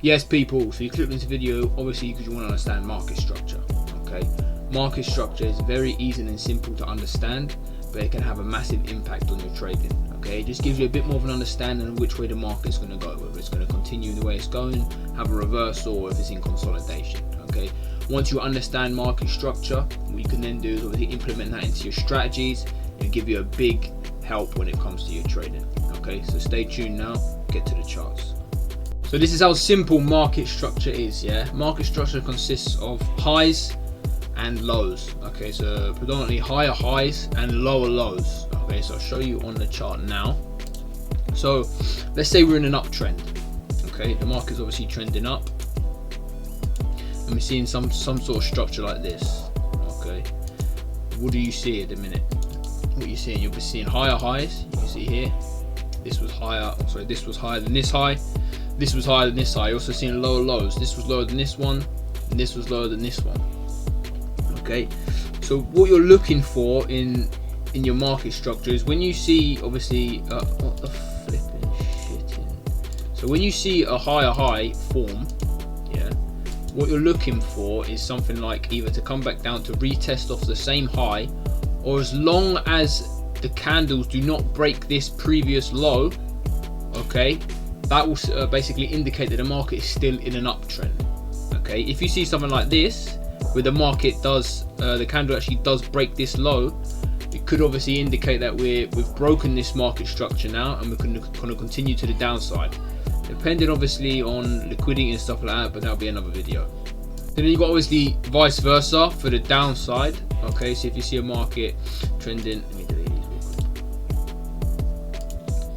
Yes, people, so you clicked on this video obviously because you want to understand market structure. Okay, market structure is very easy and simple to understand, but it can have a massive impact on your trading. Okay, it just gives you a bit more of an understanding of which way the market's going to go, whether it's going to continue in the way it's going, have a reversal, or if it's in consolidation. Okay, once you understand market structure, what you can then do is obviously implement that into your strategies and give you a big help when it comes to your trading. Okay, so stay tuned now, get to the charts. So this is how simple market structure is. Yeah, market structure consists of highs and lows. Okay, so predominantly higher highs and lower lows. Okay, so I'll show you on the chart now. So let's say we're in an uptrend. Okay, the market's obviously trending up, and we're seeing some sort of structure like this. Okay, what do you see at the minute? What you're seeing, you'll be seeing higher highs. You can see here, this was higher. Sorry, this was higher than this high. This was higher than this high. You're also seeing lower lows. This was lower than this one, and this was lower than this one. Okay, so what you're looking for in your market structure is when you see, obviously, what the flipping shit in. So when you see a higher high form, yeah, what you're looking for is something like either to come back down to retest off the same high, or as long as the candles do not break this previous low, okay, that will basically indicate that the market is still in an uptrend. Okay, if you see something like this, where the market does, the candle actually does break this low, it could obviously indicate that we've broken this market structure now, and we're going to continue to the downside, depending obviously on liquidity and stuff like that, but that'll be another video. Then you've got obviously vice versa for the downside. Okay, so if you see a market trending, let me delete these real quick.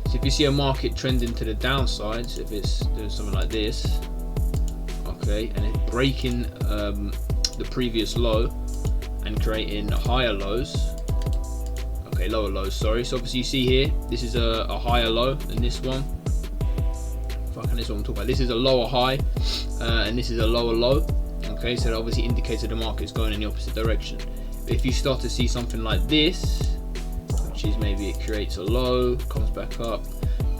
So if you see a market trending to the downside, so if it's doing something like this, okay, and it's breaking the previous low and creating higher lows, okay, lower lows, sorry. So obviously you see here, this is a higher low than this one. Fucking, this is what I'm talking about. This is a lower high, and this is a lower low. Okay, so that obviously indicates that the market is going in the opposite direction. But if you start to see something like this, which is maybe it creates a low, comes back up,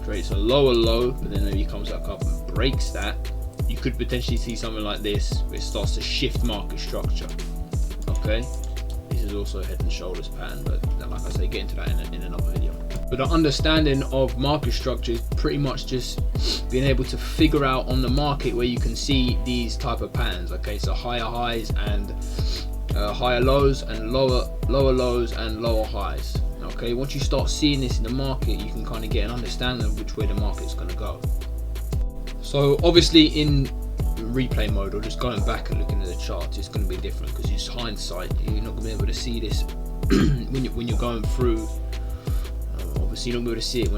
creates a lower low, but then maybe comes back up and breaks that, you could potentially see something like this, where it starts to shift market structure. Okay, this is also a head and shoulders pattern, but like I say, get into that in another video. But the understanding of market structure is pretty much just being able to figure out on the market where you can see these type of patterns. Okay, so higher highs and higher lows, and lower lows and lower highs. Okay, once you start seeing this in the market, you can kind of get an understanding of which way the market's going to go. So obviously in replay mode, or just going back and looking at the charts, it's going to be different because it's hindsight. You're not going to be able to see this when you're going through. Obviously you're not going to be able to see it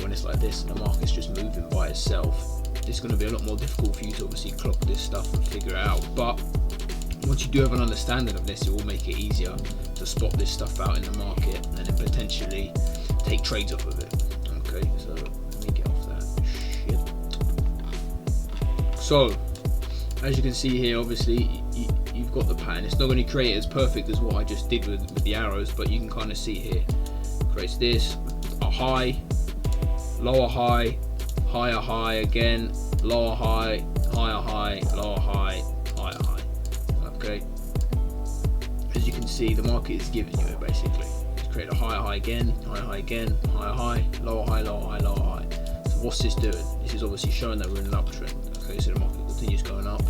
when it's like this and the market's just moving by itself. It's going to be a lot more difficult for you to obviously clock this stuff and figure it out. But once you do have an understanding of this, it will make it easier to spot this stuff out in the market and then potentially take trades off of it. Okay, so let me get off that shit. So as you can see here, obviously you've got the pattern. It's not going to create it as perfect as what I just did with the arrows, but you can kind of see here, creates this, a high, lower high, higher high again, lower high, higher high, lower high, higher high. Okay, as you can see, the market is giving you it basically. It's create a higher high again, higher high again, higher high, lower high, lower high, lower high. So what's this doing? This is obviously showing that we're in an uptrend. Okay, so the market continues going up.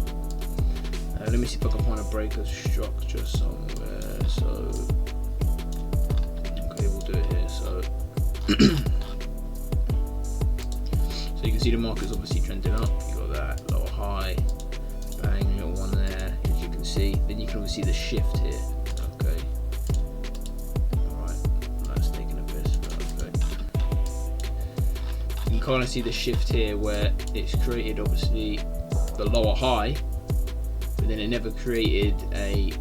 Let me see if I can find a breaker structure somewhere. So okay, we'll do it here. So so you can see the market's obviously trending up. You got that lower high, bang, you got one there, as you can see. Then you can obviously see the shift here. Okay, alright, that's taking a piss, but okay. You can kind of see the shift here where it's created obviously the lower high, but then it never created a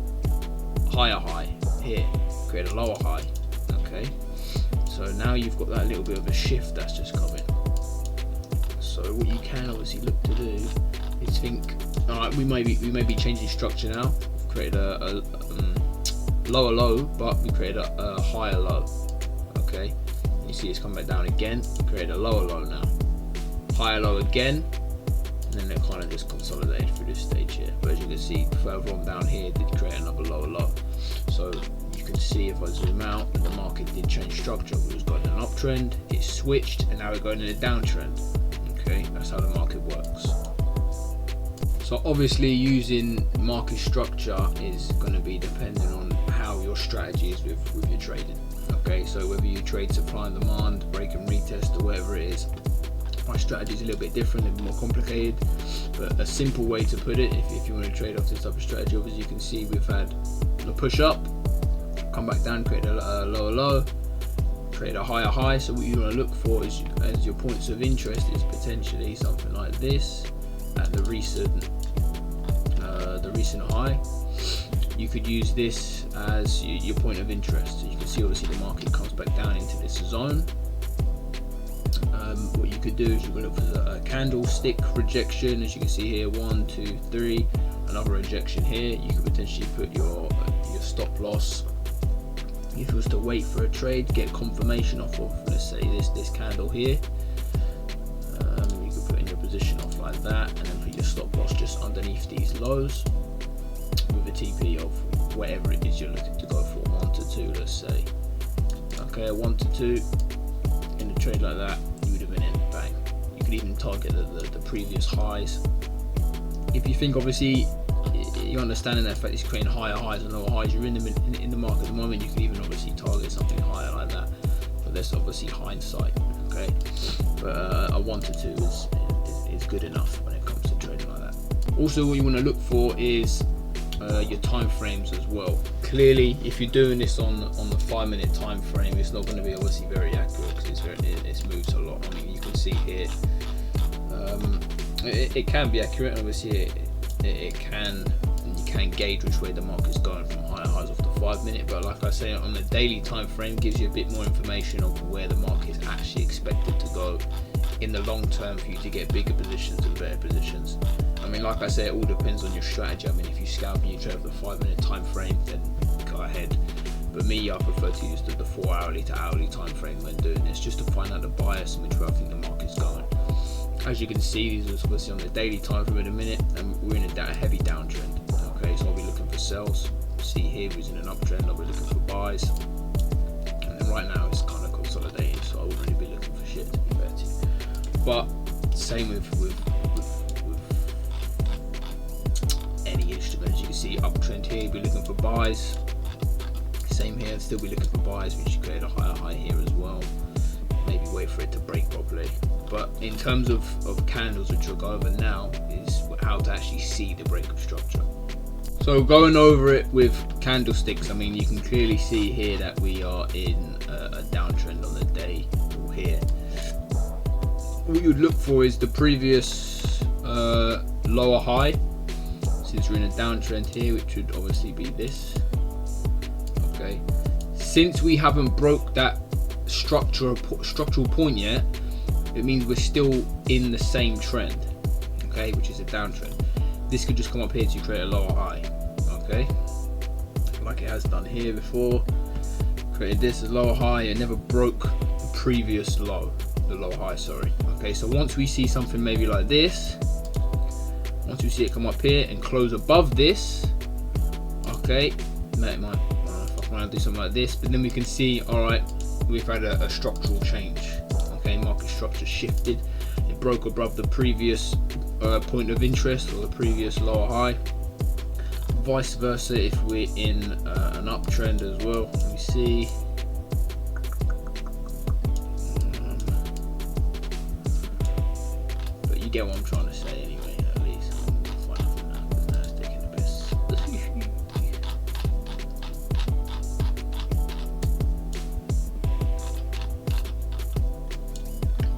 higher high here, created a lower high. Okay, so now you've got that little bit of a shift that's just coming. So what you can obviously look to do is think, all right, we may be changing structure now. We've created a lower low, but we created a higher low. Okay, you see it's come back down again. We created a lower low now, higher low again, and then it kind of just consolidated through this stage here. But as you can see, further on down here, it did create another lower low. So you can see if I zoom out, the market did change structure. We was going in an uptrend, it switched, and now we're going in a downtrend. Okay, that's how the market works. So obviously using market structure is going to be dependent on how your strategy is with your trading. Okay, so whether you trade supply and demand, break and retest, or whatever it is, my strategy is a little bit different, a bit more complicated. But a simple way to put it, if you want to trade off this type of strategy, obviously you can see we've had a push up, come back down, create a lower low, trade a higher high. So what you want to look for is, as your points of interest, is potentially something like this at the recent high. You could use this as your point of interest. So you can see obviously the market comes back down into this zone. What you could do is you can look for a candlestick rejection, as you can see here, 1, 2, 3, another rejection here. You could potentially put your stop loss. If it was to wait for a trade, get confirmation off of, let's say this candle here, you could put in your position off like that, and then put your stop loss just underneath these lows with a TP of whatever it is you're looking to go for, 1 to 2, let's say. Okay, a 1 to 2 in a trade like that, you would have been in, bang. You could even target the previous highs. If you think, obviously, you understand that fact it's creating higher highs and lower highs, you're in the market at the moment, you can even obviously target something higher like that, but that's obviously hindsight. Okay, but a 1 to 2 is good enough when it comes to trading like that. Also, what you want to look for is your time frames as well. Clearly, if you're doing this on the 5-minute time frame, it's not going to be obviously very accurate because it moves a lot. I mean, you can see here, it can be accurate. Obviously, you can gauge which way the market's going from higher highs off the 5-minute. But like I say, on the daily time frame, gives you a bit more information of where the market is actually expected to go in the long term for you to get bigger positions and better positions. I mean, like I say, it all depends on your strategy. I mean, if you scalp and you trade with the 5-minute time frame, then go ahead. But me, I prefer to use the 4 hourly to hourly time frame when doing this, just to find out the bias and which way I think the market's going. As you can see, these are obviously on the daily time frame in a minute, and we're in a heavy downtrend. Okay, so I'll be looking for sells. See here, we're in an uptrend. I'll be looking for buys, and then right now it's kind of consolidating, so I wouldn't really be looking for shit, to be fair to you. But same with any instrument. As you can see, uptrend here, you'll be looking for buys. Same here, still be looking for buys, which create a higher high here as well. Maybe wait for it to break properly. But in terms of candles, which we'll go over now, is how to actually see the breakup structure. So going over it with candlesticks, I mean, you can clearly see here that we are in a downtrend on the day here. What you would look for is the previous lower high, since we're in a downtrend here, which would obviously be this. Okay, since we haven't broke that structural point yet, it means we're still in the same trend, okay, which is a downtrend. This could just come up here to create a lower high, okay, like it has done here before. Created this as lower high, it never broke the previous low, the low high, sorry. Okay, so once we see something maybe like this, once we see it come up here and close above this, okay, it might do something like this, but then we can see, all right, we've had a structural change. Okay, market structure shifted, it broke above the previous point of interest or the previous lower high. Vice versa, if we're in an uptrend as well, let me see. But you get what I'm trying to say anyway, at least. We'll find out from that, because now it's taking the piss.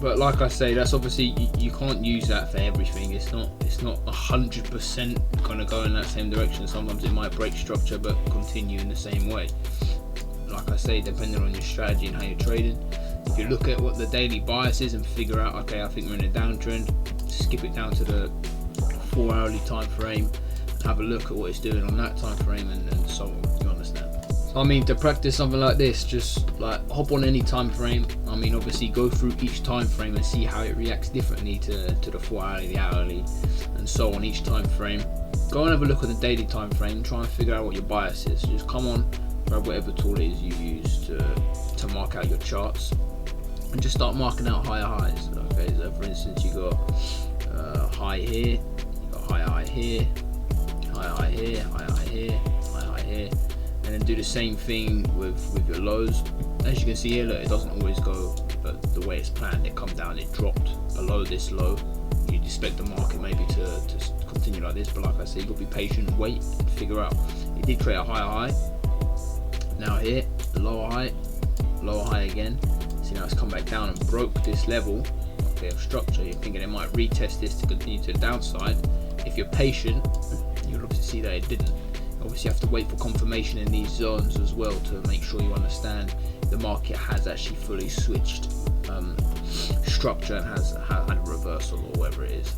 But like I say, that's obviously, you can't use that for everything. It's not 100% gonna go in that same direction. Sometimes it might break structure but continue in the same way. Like I say, depending on your strategy and how you're trading. If you look at what the daily bias is and figure out, okay, I think we're in a downtrend, skip it down to the 4 hourly time frame, have a look at what it's doing on that time frame, and so on. You understand? I mean, to practice something like this, just like hop on any time frame. I mean, obviously go through each time frame and see how it reacts differently to the 4 hourly, the hourly, and so on each time frame. Go and have a look at the daily time frame, try and figure out what your bias is. Just come on, grab whatever tool it is you use to mark out your charts, and just start marking out higher highs. Okay, so for instance, you got high here, you got high here, high here, high here, high here, and then do the same thing with your lows. As you can see here, look, it doesn't always go the way it's planned. It comes down, it dropped below this low. You'd expect the market maybe to continue like this, but like I said, you've got to be patient, wait, and figure out. It did create a higher high. Now here, lower high again. See, now it's come back down and broke this level, okay, of structure. You're thinking it might retest this to continue to the downside. If you're patient, you'll obviously see that it didn't. Obviously, you have to wait for confirmation in these zones as well to make sure you understand the market has actually fully switched structure and has had a reversal or whatever it is.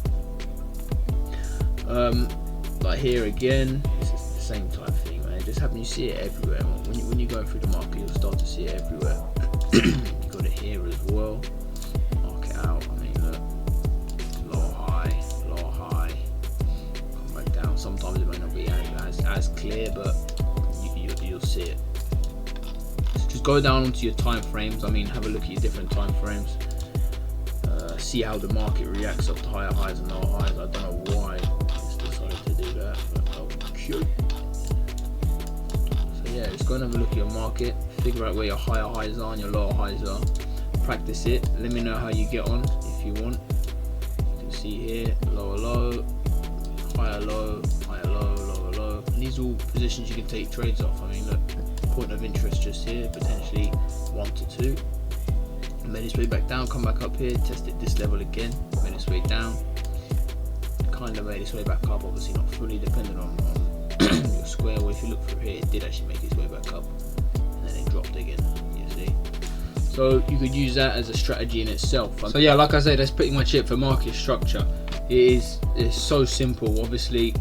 Like here again, this is the same type of thing, man. It just happens, you see it everywhere. When you're going through the market, you'll start to see it everywhere. You got it here as well. Mark it out. I mean, look, lower high, come back down. Sometimes it may not be as clear, but you'll see it. So just go down onto your time frames. I mean, have a look at your different time frames. See how the market reacts up to higher highs and lower highs. I don't know why it's decided to do that, but okay. So yeah, just go and have a look at your market, figure out where your higher highs are and your lower highs are, practice it. Let me know how you get on if you want. You can see here, lower low, higher low, lower low. And these are all positions you can take trades off. I mean, look, point of interest just here, potentially 1 to 2. Made its way back down, come back up here, tested this level again, made its way down, kind of made its way back up, obviously not fully, depending on your square. Well, if you look through here, it did actually make its way back up, and then it dropped again, you see. So you could use that as a strategy in itself. So yeah, like I said, that's pretty much it for market structure. It's so simple. Obviously,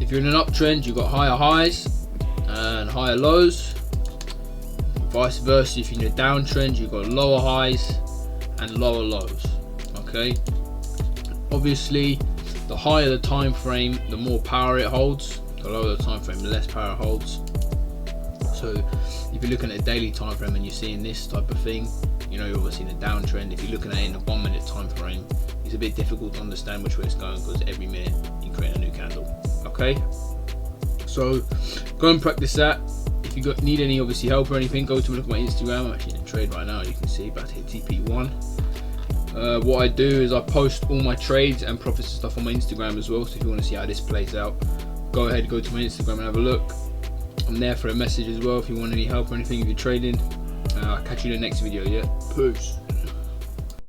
if you're in an uptrend, you've got higher highs and higher lows. Vice versa, if you're in a downtrend, you've got lower highs and lower lows. Okay, obviously the higher the time frame, the more power it holds. The lower the time frame, the less power it holds. So if you're looking at a daily time frame and you're seeing this type of thing, you know you're obviously in a downtrend. If you're looking at it in a 1 minute time frame, it's a bit difficult to understand which way it's going, because every minute you create a new candle. Okay, so go and practice that. If you need any obviously help or anything, go to look at my Instagram. I'm actually in a trade right now, you can see, about to hit TP1. What I do is I post all my trades and profits and stuff on my Instagram as well, so if you want to see how this plays out, go ahead, go to my Instagram and have a look. I'm there for a message as well if you want any help or anything if you're trading. I'll catch you in the next video. Yeah, peace.